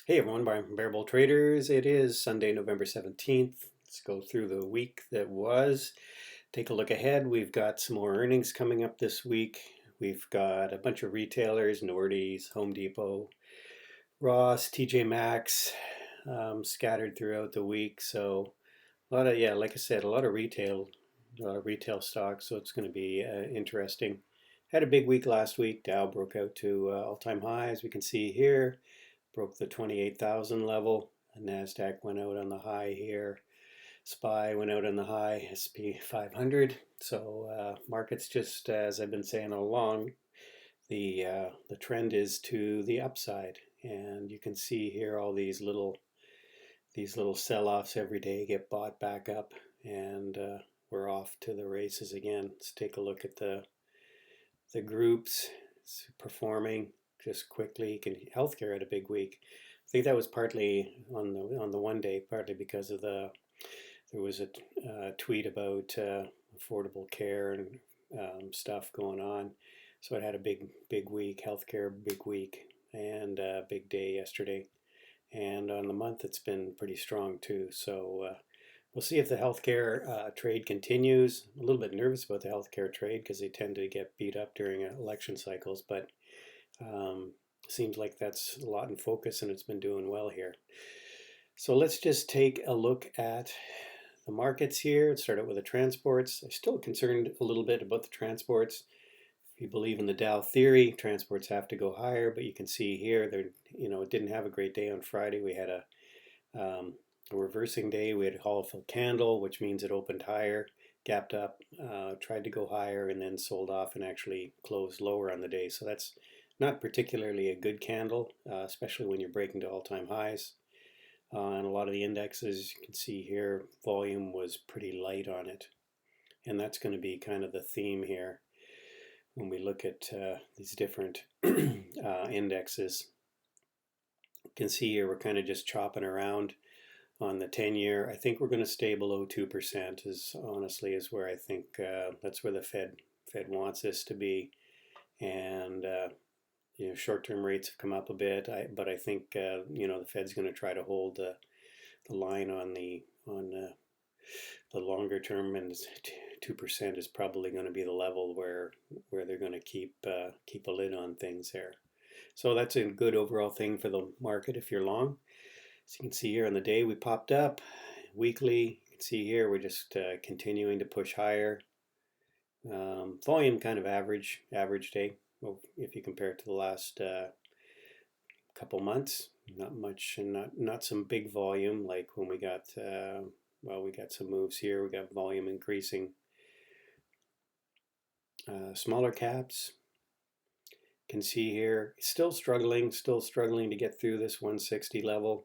Hey everyone, Brian from Bearable Traders. It is Sunday, November 17th. Let's go through the week that was. Take a look ahead. We've got some more earnings coming up this week. We've got a bunch of retailers, Nordy's, Home Depot, Ross, TJ Maxx, scattered throughout the week. So a lot of, yeah, like I said, a lot of retail stocks. So it's going to be interesting. Had a big week last week. Dow broke out to all-time highs. We can see here broke the 28,000 level. NASDAQ went out on the high here. SPY went out on the high, SP 500. So markets just, as I've been saying all along, the trend is to the upside. And you can see here all these little sell-offs every day get bought back up, and we're off to the races again. Let's take a look at the groups performing just quickly. Healthcare had a big week. I think that was partly on the one day, partly because of there was a tweet about affordable care and stuff going on. So it had a big week, healthcare big week, and a big day yesterday. And on the month, it's been pretty strong too. So we'll see if the healthcare trade continues. I'm a little bit nervous about the healthcare trade because they tend to get beat up during election cycles, but um, seems like that's a lot in focus and it's been doing well here. So let's just take a look at the markets here. Let's start out with the transports. I'm still concerned a little bit about the transports. If you believe in the Dow theory, transports have to go higher, but you can see here, it didn't have a great day on Friday. We had a reversing day. We had a hollow fill candle, which means it opened higher, gapped up, tried to go higher, and then sold off and actually closed lower on the day. So that's not particularly a good candle, especially when you're breaking to all-time highs. And a lot of the indexes, you can see here, volume was pretty light on it. And that's going to be kind of the theme here when we look at these different indexes. You can see here we're kind of just chopping around on the 10-year. I think we're going to stay below 2%. Is honestly is where I think that's where the Fed wants us to be. And short-term rates have come up a bit, but I think the Fed's going to try to hold the line on the longer term, and 2% is probably going to be the level where they're going to keep a lid on things there. So that's a good overall thing for the market if you're long. So you can see here on the day we popped up. Weekly, you can see here we're just continuing to push higher. Volume kind of average day. Well, if you compare it to the last couple months, not much, and not some big volume like when we got we got some moves here. We got volume increasing. Smaller caps, can see here, still struggling to get through this 160 level.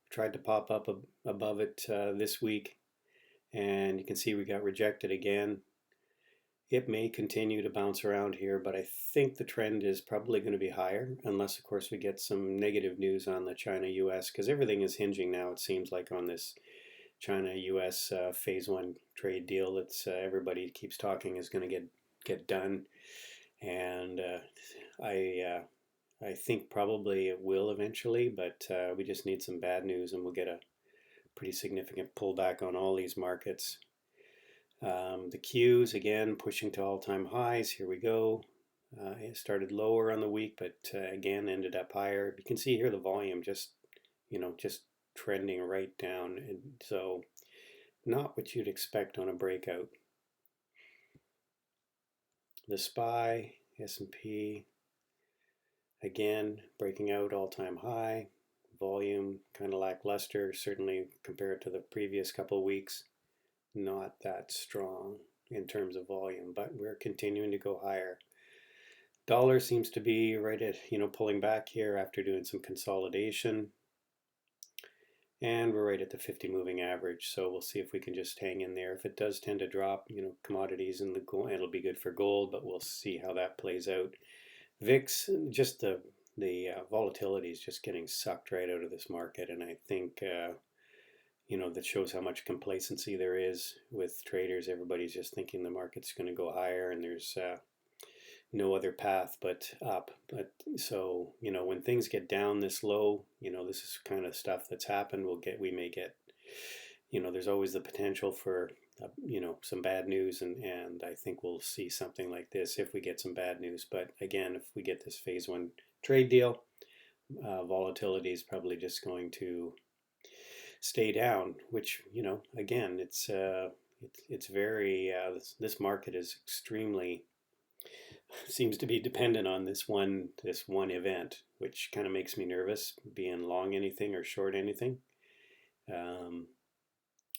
Tried to pop up above it this week, and you can see we got rejected again. It may continue to bounce around here, but I think the trend is probably going to be higher, unless of course we get some negative news on the China-US, because everything is hinging now, it seems like, on this China-US phase one trade deal that everybody keeps talking is going to get done. And I think probably it will eventually, but we just need some bad news and we'll get a pretty significant pullback on all these markets. The Qs, again, pushing to all-time highs. Here we go. It started lower on the week, but again, ended up higher. You can see here the volume just trending right down. And so not what you'd expect on a breakout. The SPY, S&P, again, breaking out all-time high. Volume kind of lackluster, certainly compared to the previous couple of weeks. Not that strong in terms of volume, but we're continuing to go higher. Dollar seems to be right at, pulling back here after doing some consolidation. And we're right at the 50 moving average, so we'll see if we can just hang in there. If it does tend to drop, commodities and the gold, it'll be good for gold, but we'll see how that plays out. VIX, just the volatility is just getting sucked right out of this market, and I think that shows how much complacency there is with traders. Everybody's just thinking the market's going to go higher, and there's no other path but up. But so, when things get down this low, this is kind of stuff that's happened. We may get, there's always the potential for, some bad news, and I think we'll see something like this if we get some bad news. But again, if we get this phase one trade deal, volatility is probably just going to stay down, which, again, it's very, this market is extremely, seems to be dependent on this one event, which kind of makes me nervous being long anything or short anything.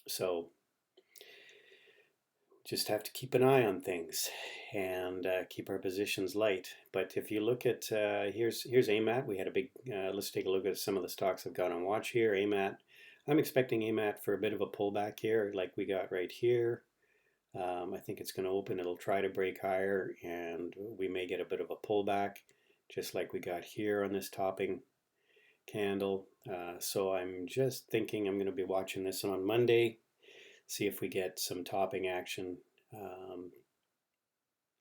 So just have to keep an eye on things and keep our positions light. But if you look at, here's AMAT. We had a big, let's take a look at some of the stocks I've got on watch here. AMAT, I'm expecting AMAT for a bit of a pullback here, like we got right here. I think it's going to open, it'll try to break higher, and we may get a bit of a pullback, just like we got here on this topping candle. So I'm just thinking I'm going to be watching this on Monday, see if we get some topping action.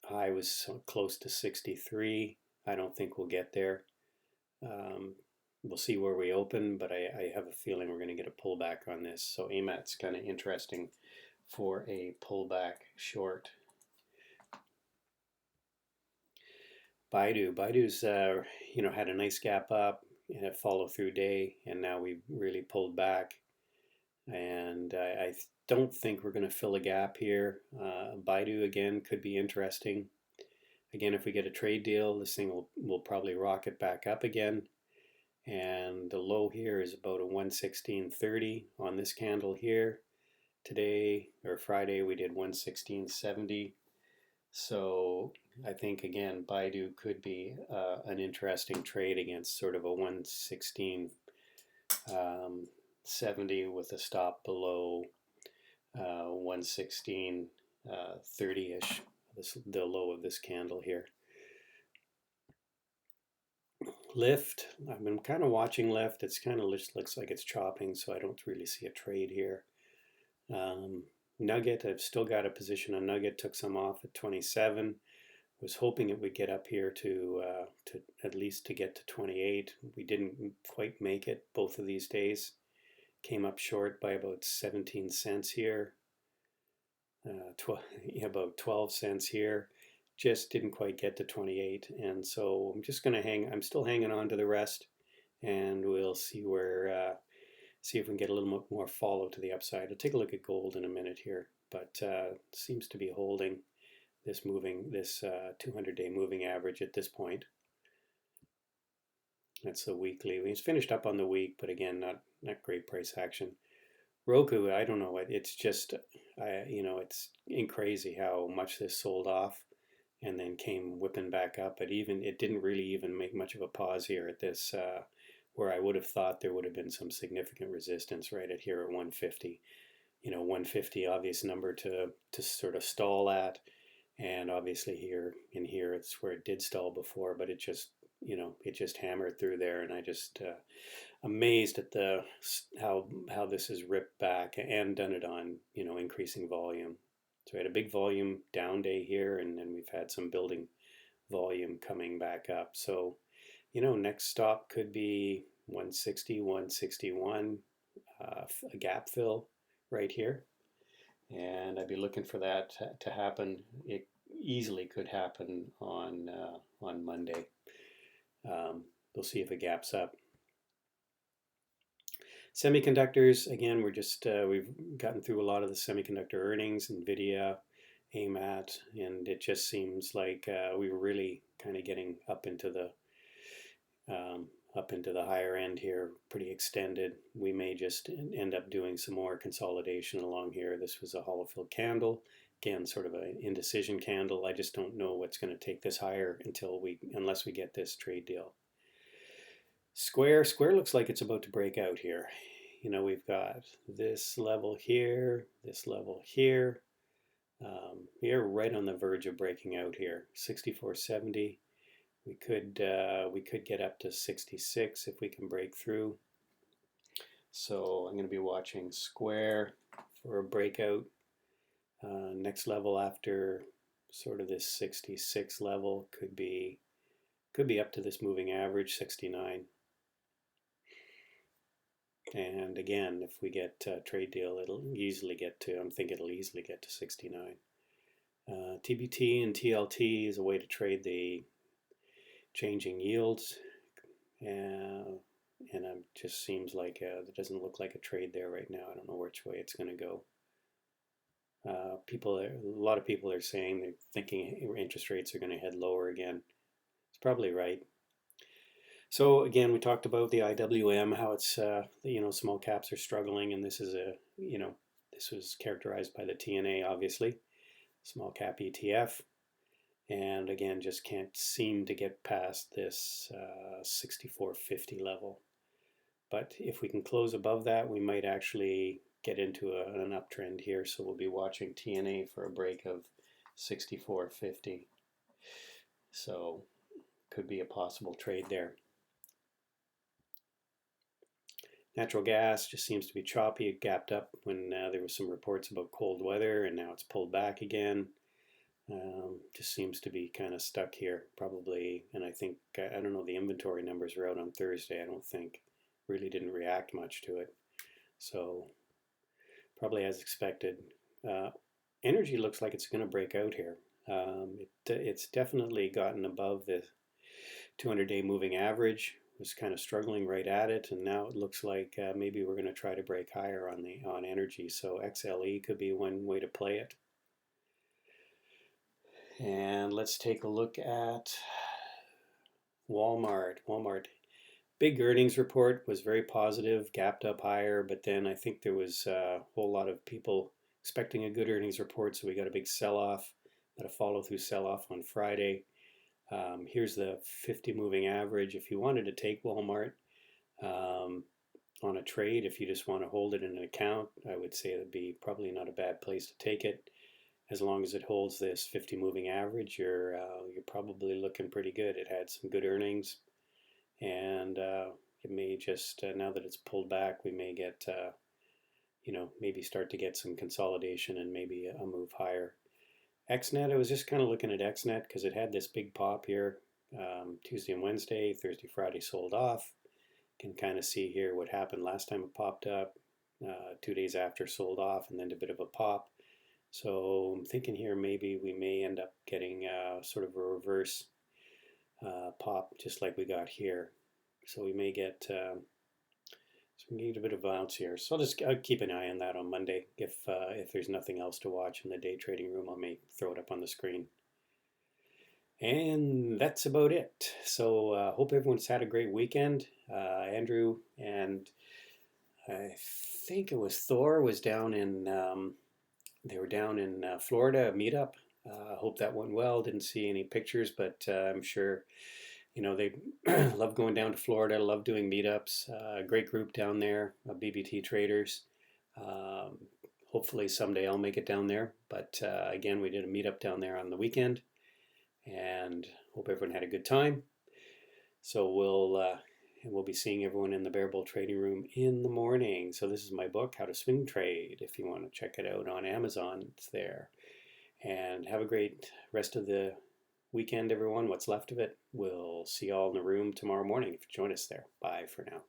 High was close to 63. I don't think we'll get there. We'll see where we open, but I have a feeling we're going to get a pullback on this. So AMAT's kind of interesting for a pullback short. BIDU's had a nice gap up and a follow through day, and now we really pulled back, and I don't think we're going to fill a gap here. BIDU again could be interesting. Again, if we get a trade deal, this thing will probably rocket back up again, and the low here is about a 116.30 on this candle here. Today or Friday we did 116.70, so I think again BIDU could be an interesting trade against sort of a 116.70 with a stop below 116.30ish, the low of this candle here. Lift, I've been kind of watching Lift. It's kind of looks like it's chopping, so I don't really see a trade here. Nugget, I've still got a position on Nugget, took some off at 27. Was hoping it would get up here to at least to get to 28. We didn't quite make it both of these days. Came up short by about 17 cents here. About 12 cents here. Just didn't quite get to 28, and so I'm just going to I'm still hanging on to the rest, and we'll see where see if we can get a little more follow to the upside. I'll take a look at gold in a minute here, but seems to be holding this 200-day moving average at this point. That's the weekly. It's finished up on the week, but again, not great price action. ROKU, I don't know. It's just, it's crazy how much this sold off and then came whipping back up. But it didn't really even make much of a pause here at this, where I would have thought there would have been some significant resistance right at here at 150. 150, obvious number to sort of stall at, and obviously here it's where it did stall before, but it just hammered through there, and I just amazed at how this has ripped back and done it on increasing volume. So we had a big volume down day here, and then we've had some building volume coming back up. So next stop could be 160, 161, a gap fill right here, and I'd be looking for that to happen. It easily could happen on Monday. We'll see if it gaps up. Semiconductors, again, we've gotten through a lot of the semiconductor earnings, NVDA, AMAT, and it just seems like we were really kind of getting up into the higher end here, pretty extended. We may just end up doing some more consolidation along here. This was a hollow fill candle, again, sort of an indecision candle. I just don't know what's going to take this higher unless we get this trade deal. Square looks like it's about to break out here. We've got this level here, this level here. We're right on the verge of breaking out here. 64.70. We could get up to 66 if we can break through. So I'm going to be watching Square for a breakout. Next level after sort of this 66 level, could be up to this moving average 69. And again, if we get a trade deal, it'll easily get to, I'm thinking it'll easily get to 69. TBT and TLT is a way to trade the changing yields. And it just seems like it doesn't look like a trade there right now. I don't know which way it's going to go. A lot of people are saying they're thinking interest rates are going to head lower again. It's probably right. So again, we talked about the IWM, how it's small caps are struggling, and this is this was characterized by the TNA, obviously, small cap ETF, and again just can't seem to get past this 64.50 level. But if we can close above that, we might actually get into an uptrend here. So we'll be watching TNA for a break of 64.50. So could be a possible trade there. Natural gas just seems to be choppy. It gapped up when there was some reports about cold weather, and now it's pulled back again. Just seems to be kind of stuck here, probably. And I think, I don't know, the inventory numbers were out on Thursday. I don't think really didn't react much to it. So probably as expected. Energy looks like it's going to break out here. It's definitely gotten above the 200-day moving average. Was kind of struggling right at it, and now it looks like maybe we're going to try to break higher on energy. So XLE could be one way to play it. And let's take a look at Walmart. Big earnings report, was very positive, gapped up higher, but then I think there was a whole lot of people expecting a good earnings report, so we got a big sell-off, but a follow-through sell-off on Friday. Here's the 50 moving average. If you wanted to take Walmart on a trade, if you just want to hold it in an account, I would say it would be probably not a bad place to take it. As long as it holds this 50 moving average, you're probably looking pretty good. It had some good earnings, and it may just now that it's pulled back, we may get maybe start to get some consolidation and maybe a move higher. XNET, I was just kind of looking at XNET because it had this big pop here Tuesday and Wednesday. Thursday, Friday sold off. You can kind of see here what happened last time it popped up. 2 days after sold off, and then a bit of a pop. So I'm thinking here maybe we may end up getting sort of a reverse pop just like we got here. So we may get we need a bit of bounce here. So I'll keep an eye on that on Monday. If there's nothing else to watch in the day trading room, I may throw it up on the screen. And that's about it. So hope everyone's had a great weekend. Andrew and I think it was Thor was down in they were down in Florida, a meetup. Hope that went well. Didn't see any pictures, but I'm sure they love going down to Florida, love doing meetups. Great group down there, BBT traders. Hopefully someday I'll make it down there. But again, we did a meetup down there on the weekend, and hope everyone had a good time. So we'll be seeing everyone in the Bear Bull trading room in the morning. So this is my book, How to Swing Trade. If you want to check it out on Amazon, it's there. And have a great rest of the weekend, everyone. What's left of it. We'll see you all in the room tomorrow morning if you join us there. Bye for now.